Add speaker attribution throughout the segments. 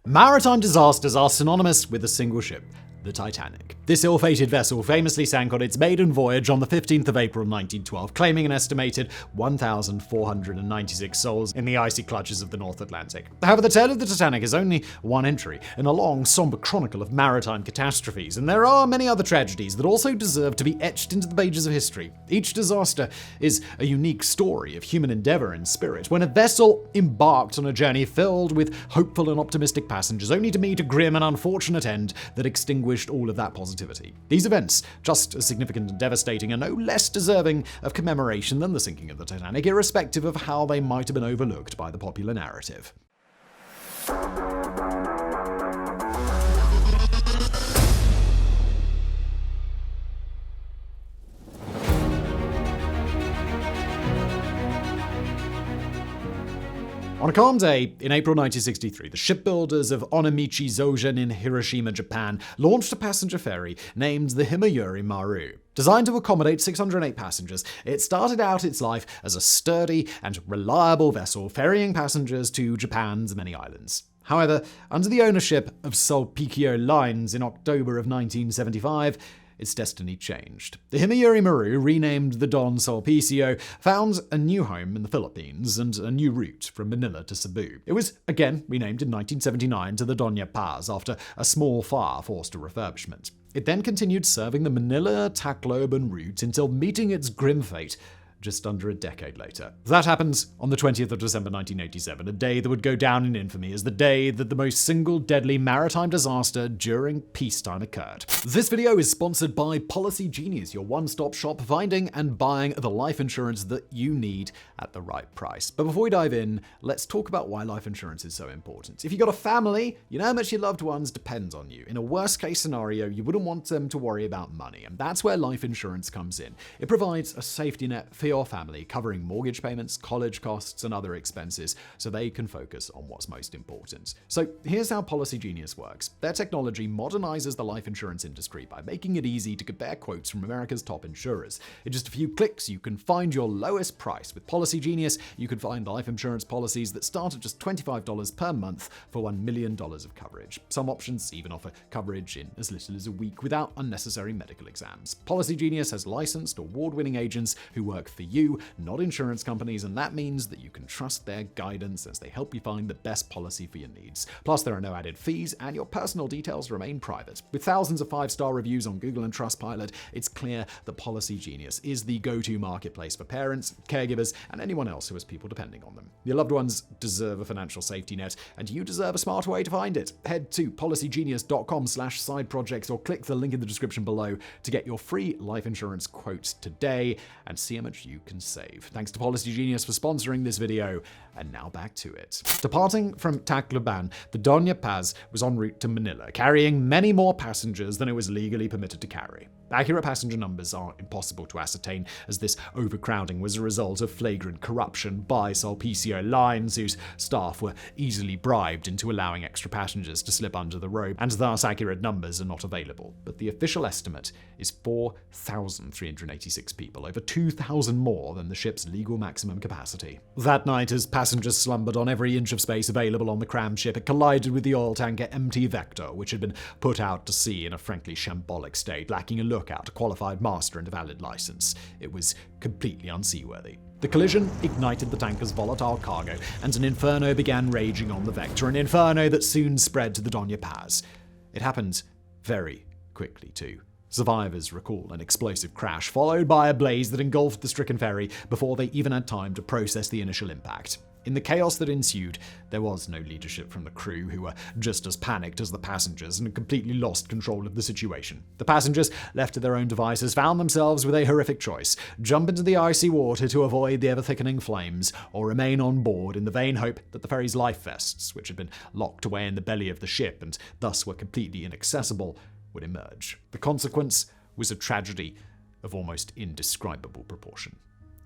Speaker 1: Maritime disasters are synonymous with a single ship, the Titanic. This ill-fated vessel famously sank on its maiden voyage on the 15th of April 1912, claiming an estimated 1,496 souls in the icy clutches of the North Atlantic. However, the tale of the Titanic is only one entry in a long, somber chronicle of maritime catastrophes, and there are many other tragedies that also deserve to be etched into the pages of history. Each disaster is a unique story of human endeavor and spirit, when a vessel embarked on a journey filled with hopeful and optimistic passengers, only to meet a grim and unfortunate end that extinguished all of that positivity. These events, just as significant and devastating, are no less deserving of commemoration than the sinking of the Titanic, irrespective of how they might have been overlooked by the popular narrative. On a calm day in April 1963, the shipbuilders of Onomichi Zogen in Hiroshima, Japan, launched a passenger ferry named the Himayuri Maru. Designed to accommodate 608 passengers, it started out its life as a sturdy and reliable vessel ferrying passengers to Japan's many islands. However, under the ownership of Sulpicio Lines in October of 1975, its destiny changed. The Himayuri Maru, renamed the Don Sulpicio, found a new home in the Philippines and a new route from Manila to Cebu. It was again renamed in 1979 to the Doña Paz after a small fire forced a refurbishment. It then continued serving the Manila-Tacloban route until meeting its grim fate just under a decade later. That happened on the 20th of December 1987, a day that would go down in infamy as the day that the most single deadly maritime disaster during peacetime occurred. This video is sponsored by Policy Genius, your one-stop shop finding and buying the life insurance that you need at the right price. But before we dive in, let's talk about why life insurance is so important. If you've got a family, you know how much your loved ones depend on you. In a worst-case scenario, you wouldn't want them to worry about money, and that's where life insurance comes in. It provides a safety net for your family, covering mortgage payments, college costs, and other expenses, so they can focus on what's most important. So here's how Policy Genius works. Their technology modernizes the life insurance industry by making it easy to compare quotes from America's top insurers. In just a few clicks, you can find your lowest price. With Policy Genius, you can find life insurance policies that start at just $25 per month for $1 million of coverage. Some options even offer coverage in as little as a week without unnecessary medical exams. Policy Genius has licensed, award-winning agents who work for you, not insurance companies, and that means that you can trust their guidance as they help you find the best policy for your needs. Plus, there are no added fees, and your personal details remain private. With thousands of 5-star reviews on Google and Trustpilot, it's clear that Policy Genius is the go-to marketplace for parents, caregivers, and anyone else who has people depending on them. Your loved ones deserve a financial safety net, and you deserve a smarter way to find it. Head to policygenius.com/sideprojects or click the link in the description below to get your free life insurance quotes today and see how much you can save. Thanks to Policy Genius for sponsoring this video, and now back to it. Departing from Tacloban, the Doña Paz was en route to Manila, carrying many more passengers than it was legally permitted to carry. Accurate passenger numbers are impossible to ascertain, as this overcrowding was a result of flagrant corruption by Sulpicio Lines, whose staff were easily bribed into allowing extra passengers to slip under the rope, and thus accurate numbers are not available. But the official estimate is 4,386 people, over 2,000 more than the ship's legal maximum capacity. That night, as passengers slumbered on every inch of space available on the crammed ship, it collided with the oil tanker MT Vector, which had been put out to sea in a frankly shambolic state, lacking a lookout, a qualified master, and a valid license. It was completely unseaworthy. The collision ignited the tanker's volatile cargo, and an inferno began raging on the Vector, an inferno that soon spread to the Doña Paz. It happened very quickly, too. Survivors recall an explosive crash, followed by a blaze that engulfed the stricken ferry before they even had time to process the initial impact. In the chaos that ensued, there was no leadership from the crew, who were just as panicked as the passengers and had completely lost control of the situation. The passengers, left to their own devices, found themselves with a horrific choice: jump into the icy water to avoid the ever-thickening flames, or remain on board in the vain hope that the ferry's life vests, which had been locked away in the belly of the ship and thus were completely inaccessible, would emerge. The consequence was a tragedy of almost indescribable proportion.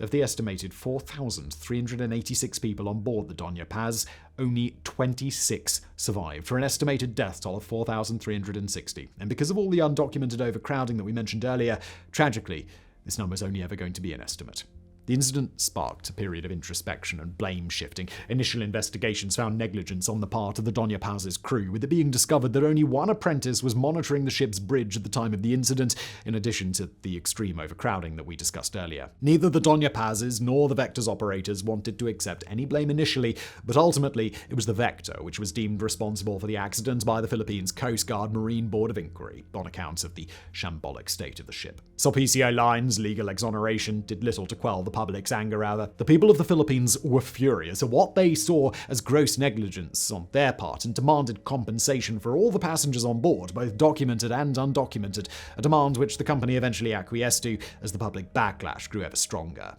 Speaker 1: Of the estimated 4,386 people on board the Doña Paz, only 26 survived, for an estimated death toll of 4,360. And because of all the undocumented overcrowding that we mentioned earlier, tragically, this number is only ever going to be an estimate. The incident sparked a period of introspection and blame shifting. Initial investigations found negligence on the part of the Doña Paz's crew, with it being discovered that only one apprentice was monitoring the ship's bridge at the time of the incident, in addition to the extreme overcrowding that we discussed earlier. Neither the Doña Paz's nor the Vector's operators wanted to accept any blame initially, but ultimately it was the Vector which was deemed responsible for the accident by the Philippines Coast Guard Marine Board of Inquiry, on account of the shambolic state of the ship. Sulpicio Line's legal exoneration did little to quell the public's anger, rather. The people of the Philippines were furious at what they saw as gross negligence on their part and demanded compensation for all the passengers on board, both documented and undocumented, a demand which the company eventually acquiesced to as the public backlash grew ever stronger.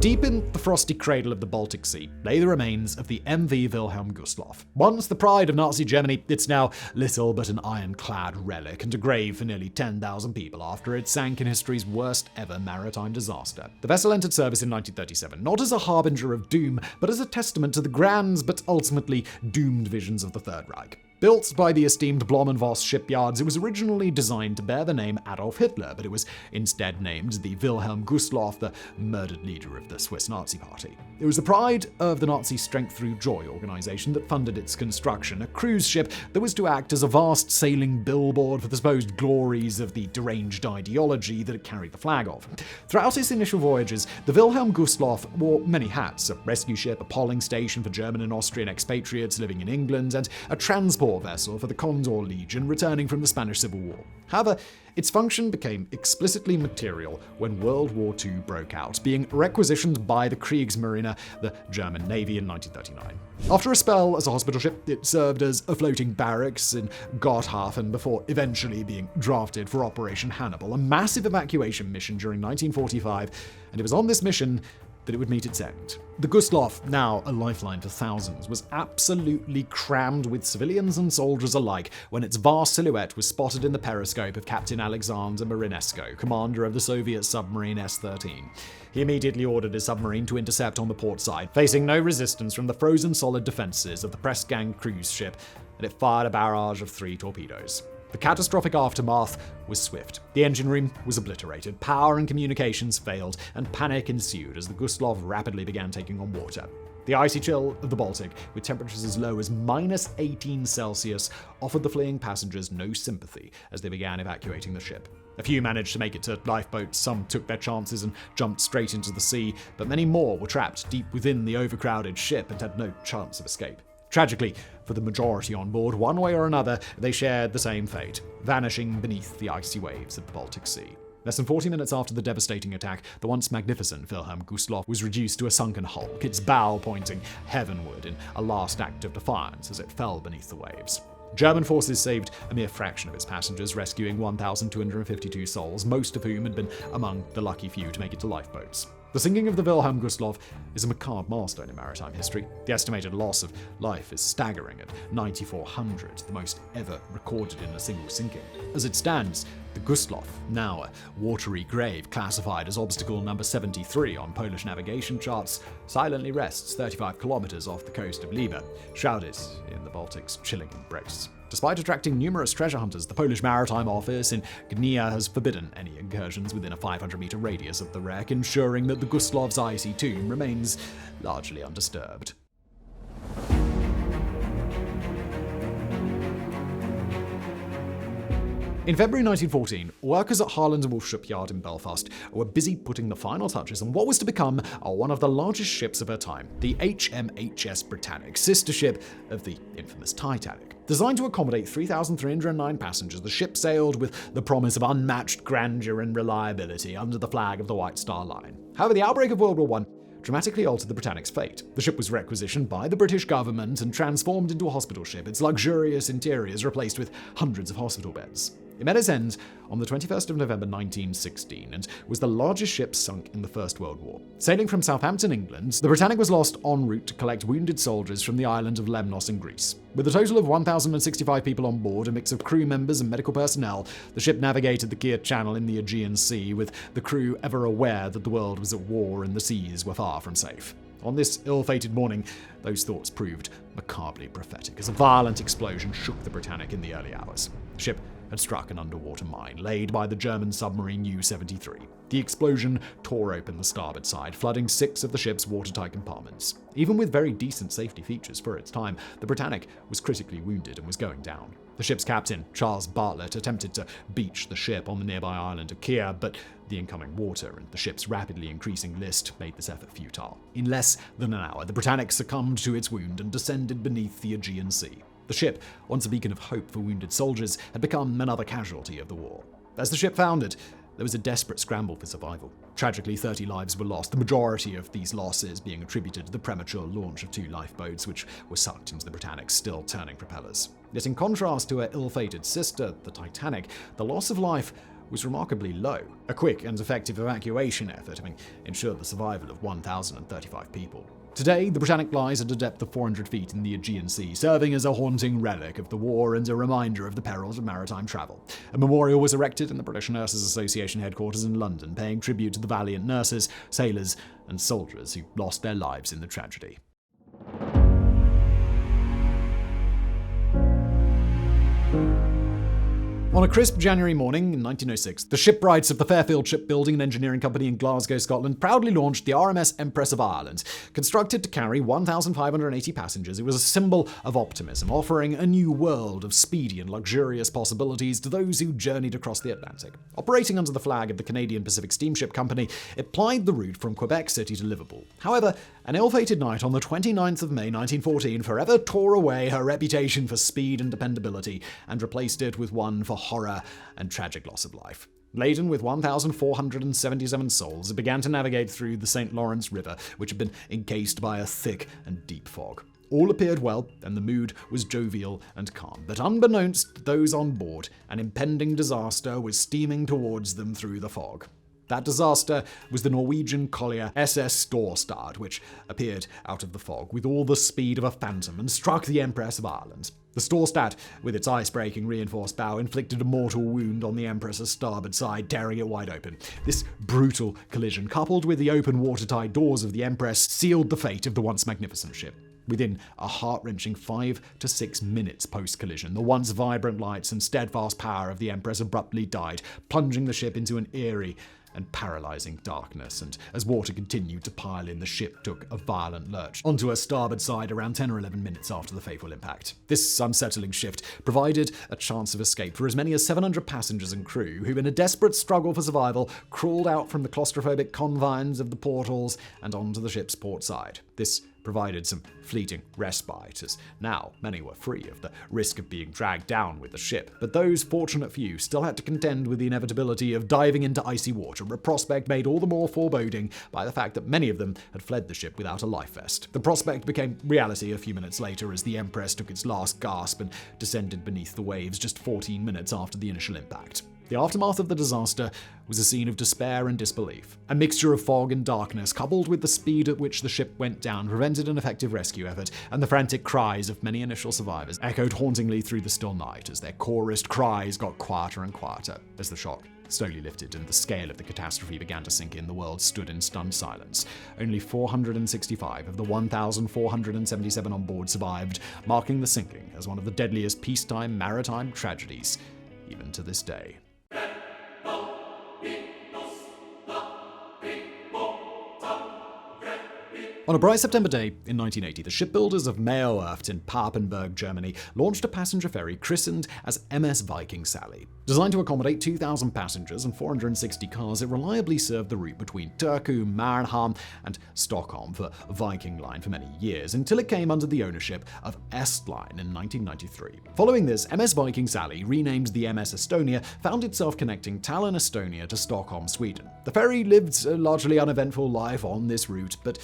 Speaker 1: Deep in the frosty cradle of the Baltic Sea lay the remains of the MV Wilhelm Gustav. Once the pride of Nazi Germany, it's now little but an ironclad relic and a grave for nearly 10,000 people after it sank in history's worst ever maritime disaster. The vessel entered service in 1937, not as a harbinger of doom, but as a testament to the grand but ultimately doomed visions of the Third Reich. Built by the esteemed Blom and Voss shipyards, it was originally designed to bear the name Adolf Hitler, but it was instead named the Wilhelm Gustav, the murdered leader of the Swiss Nazi Party. It was the pride of the Nazi Strength Through Joy organization that funded its construction, a cruise ship that was to act as a vast sailing billboard for the supposed glories of the deranged ideology that it carried the flag of. Throughout its initial voyages, the Wilhelm Gustav wore many hats: a rescue ship, a polling station for German and Austrian expatriates living in England, and a transport vessel for the Condor Legion returning from the Spanish Civil War. However, its function became explicitly material when World War II broke out, being requisitioned by the Kriegsmarine, the German Navy, in 1939. After a spell as a hospital ship, it served as a floating barracks in Gotthafen before eventually being drafted for Operation Hannibal, a massive evacuation mission during 1945, and it was on this mission that it would meet its end. The Gustav, now a lifeline to thousands, was absolutely crammed with civilians and soldiers alike when its vast silhouette was spotted in the periscope of Captain Alexander Marinesco, commander of the Soviet submarine S-13. He immediately ordered his submarine to intercept on the port side. Facing no resistance from the frozen solid defenses of the Pressgang cruise ship, and it fired a barrage of 3 torpedoes. The catastrophic aftermath was swift. The engine room was obliterated, power and communications failed, and panic ensued as the Gustav rapidly began taking on water. The icy chill of the Baltic, with temperatures as low as -18 Celsius, offered the fleeing passengers no sympathy as they began evacuating the ship. A few managed to make it to lifeboats, some took their chances and jumped straight into the sea, but many more were trapped deep within the overcrowded ship and had no chance of escape. Tragically, for the majority on board, one way or another, they shared the same fate, vanishing beneath the icy waves of the Baltic Sea. Less than 40 minutes after the devastating attack, the once magnificent Wilhelm Gustav was reduced to a sunken hulk, its bow pointing heavenward in a last act of defiance as it fell beneath the waves. German forces saved a mere fraction of its passengers, rescuing 1,252 souls, most of whom had been among the lucky few to make it to lifeboats. The sinking of the Wilhelm Gustav is a macabre milestone in maritime history. The estimated loss of life is staggering at 9,400, the most ever recorded in a single sinking. As it stands, the Gustav, now a watery grave classified as obstacle number 73 on Polish navigation charts, silently rests 35 kilometers off the coast of Liebe, shrouded in the Baltic's chilling embrace. Despite attracting numerous treasure hunters, the Polish Maritime Office in Gdynia has forbidden any incursions within a 500-meter radius of the wreck, ensuring that the Gustav's icy tomb remains largely undisturbed. In February 1914, workers at Harland & Wolff shipyard in Belfast were busy putting the final touches on what was to become one of the largest ships of her time, the HMHS Britannic, sister ship of the infamous Titanic. Designed to accommodate 3,309 passengers, the ship sailed with the promise of unmatched grandeur and reliability under the flag of the White Star Line. However, the outbreak of World War I dramatically altered the Britannic's fate. The ship was requisitioned by the British government and transformed into a hospital ship, its luxurious interiors replaced with hundreds of hospital beds. It met its end on the 21st of November 1916 and was the largest ship sunk in the First World War. Sailing from Southampton, England, the Britannic was lost en route to collect wounded soldiers from the island of Lemnos in Greece. With a total of 1,065 people on board, a mix of crew members and medical personnel, the ship navigated the Kier Channel in the Aegean Sea, with the crew ever aware that the world was at war and the seas were far from safe. On this ill-fated morning, those thoughts proved macabrely prophetic as a violent explosion shook the Britannic in the early hours. The ship had struck an underwater mine laid by the German submarine U-73. The explosion tore open the starboard side, flooding 6 of the ship's watertight compartments. Even with very decent safety features for its time, the Britannic was critically wounded and was going down. The ship's captain, Charles Bartlett, attempted to beach the ship on the nearby island of Kea, but the incoming water and the ship's rapidly increasing list made this effort futile. In less than an hour, the Britannic succumbed to its wound and descended beneath the Aegean Sea. The ship, once a beacon of hope for wounded soldiers, had become another casualty of the war. As the ship foundered, there was a desperate scramble for survival. Tragically, 30 lives were lost, the majority of these losses being attributed to the premature launch of 2 lifeboats, which were sucked into the Britannic's still turning propellers. Yet in contrast to her ill-fated sister, the Titanic, the loss of life was remarkably low. A quick and effective evacuation effort ensured the survival of 1,035 people. Today, the Britannic lies at a depth of 400 feet in the Aegean Sea, serving as a haunting relic of the war and a reminder of the perils of maritime travel. A memorial was erected in the British Nurses Association headquarters in London, paying tribute to the valiant nurses, sailors, and soldiers who lost their lives in the tragedy. On a crisp January morning in 1906, the shipwrights of the Fairfield Shipbuilding and Engineering Company in Glasgow, Scotland, proudly launched the RMS Empress of Ireland. Constructed to carry 1,580 passengers, it was a symbol of optimism, offering a new world of speedy and luxurious possibilities to those who journeyed across the Atlantic. Operating under the flag of the Canadian Pacific Steamship Company, it plied the route from Quebec City to Liverpool. However, an ill-fated night on the 29th of May 1914 forever tore away her reputation for speed and dependability and replaced it with one for horror and tragic loss of life. Laden with 1,477 souls, it began to navigate through the St. Lawrence River, which had been encased by a thick and deep fog. All appeared well, and the mood was jovial and calm. But unbeknownst to those on board, an impending disaster was steaming towards them through the fog. That disaster was the Norwegian collier SS Storstad, which appeared out of the fog with all the speed of a phantom and struck the Empress of Ireland. The Storstad, with its ice-breaking reinforced bow, inflicted a mortal wound on the Empress's starboard side, tearing it wide open. This brutal collision, coupled with the open watertight doors of the Empress, sealed the fate of the once magnificent ship. Within a heart-wrenching 5 to 6 minutes post-collision, the once vibrant lights and steadfast power of the Empress abruptly died, plunging the ship into an eerie and paralyzing darkness, and as water continued to pile in, the ship took a violent lurch onto her starboard side around 10 or 11 minutes after the fateful impact. This unsettling shift provided a chance of escape for as many as 700 passengers and crew, who in a desperate struggle for survival crawled out from the claustrophobic confines of the portholes and onto the ship's port side. This provided some fleeting respite, as now many were free of the risk of being dragged down with the ship. But those fortunate few still had to contend with the inevitability of diving into icy water, a prospect made all the more foreboding by the fact that many of them had fled the ship without a life vest. The prospect became reality a few minutes later as the Empress took its last gasp and descended beneath the waves just 14 minutes after the initial impact. The aftermath of the disaster was a scene of despair and disbelief. A mixture of fog and darkness, coupled with the speed at which the ship went down, prevented an effective rescue effort, and the frantic cries of many initial survivors echoed hauntingly through the still night as their chorused cries got quieter and quieter. As the shock slowly lifted and the scale of the catastrophe began to sink in, the world stood in stunned silence. Only 465 of the 1,477 on board survived, marking the sinking as one of the deadliest peacetime maritime tragedies, even to this day. On a bright September day in 1980, the shipbuilders of Meyer-Werft in Papenburg, Germany, launched a passenger ferry christened as MS Viking Sally. Designed to accommodate 2,000 passengers and 460 cars, it reliably served the route between Turku, Mariehamn, and Stockholm for Viking Line for many years, until it came under the ownership of Estline in 1993. Following this, MS Viking Sally, renamed the MS Estonia, found itself connecting Tallinn, Estonia to Stockholm, Sweden. The ferry lived a largely uneventful life on this route, but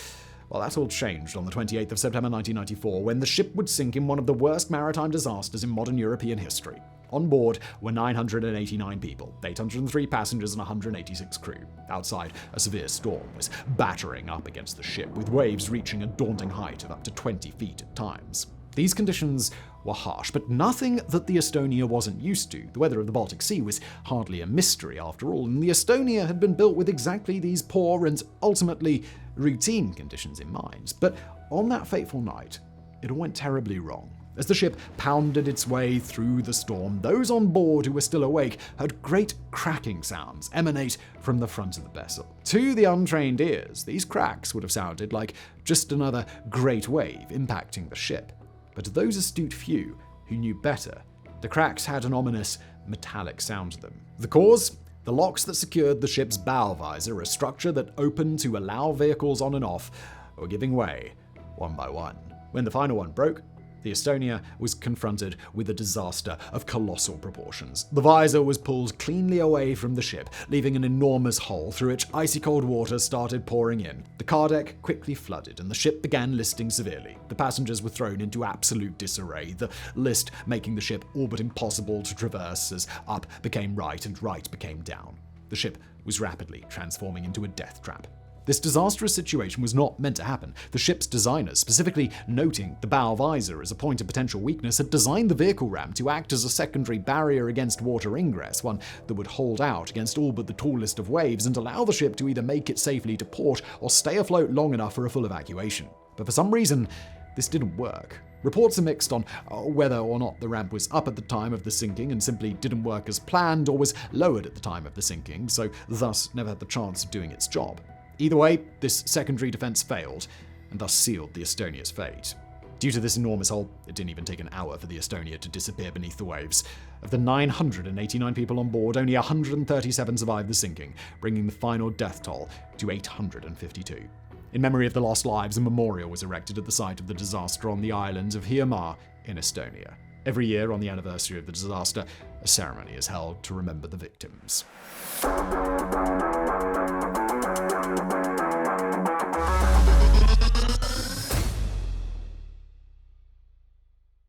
Speaker 1: well, that all changed on the 28th of September 1994, when the ship would sink in one of the worst maritime disasters in modern European history. On board were 989 people, 803 passengers and 186 crew. Outside, a severe storm was battering up against the ship, with waves reaching a daunting height of up to 20 feet at times. These conditions were harsh, but nothing that the Estonia wasn't used to. The weather of the Baltic Sea was hardly a mystery after all, and the Estonia had been built with exactly these poor and ultimately routine conditions in mind. But on that fateful night, it all went terribly wrong. As the ship pounded its way through the storm, those on board who were still awake heard great cracking sounds emanate from the front of the vessel. To the untrained ears, these cracks would have sounded like just another great wave impacting the ship. But to those astute few who knew better, the cracks had an ominous metallic sound to them. The cause? The locks that secured the ship's bow visor, a structure that opened to allow vehicles on and off, were giving way one by one. When the final one broke, the Estonia was confronted with a disaster of colossal proportions. The visor was pulled cleanly away from the ship, leaving an enormous hole through which icy cold water started pouring in. The car deck quickly flooded, and the ship began listing severely. The passengers were thrown into absolute disarray, the list making the ship all but impossible to traverse as up became right and right became down. The ship was rapidly transforming into a death trap. This disastrous situation was not meant to happen. The ship's designers, specifically noting the bow visor as a point of potential weakness, had designed the vehicle ramp to act as a secondary barrier against water ingress, one that would hold out against all but the tallest of waves and allow the ship to either make it safely to port or stay afloat long enough for a full evacuation. But for some reason, this didn't work. Reports are mixed on whether or not the ramp was up at the time of the sinking and simply didn't work as planned, or was lowered at the time of the sinking, so thus never had the chance of doing its job. Either way, this secondary defense failed, and thus sealed the Estonia's fate. Due to this enormous hole, it didn't even take an hour for the Estonia to disappear beneath the waves. Of the 989 people on board, only 137 survived the sinking, bringing the final death toll to 852. In memory of the lost lives, a memorial was erected at the site of the disaster on the island of Hiiumaa in Estonia. Every year, on the anniversary of the disaster, a ceremony is held to remember the victims.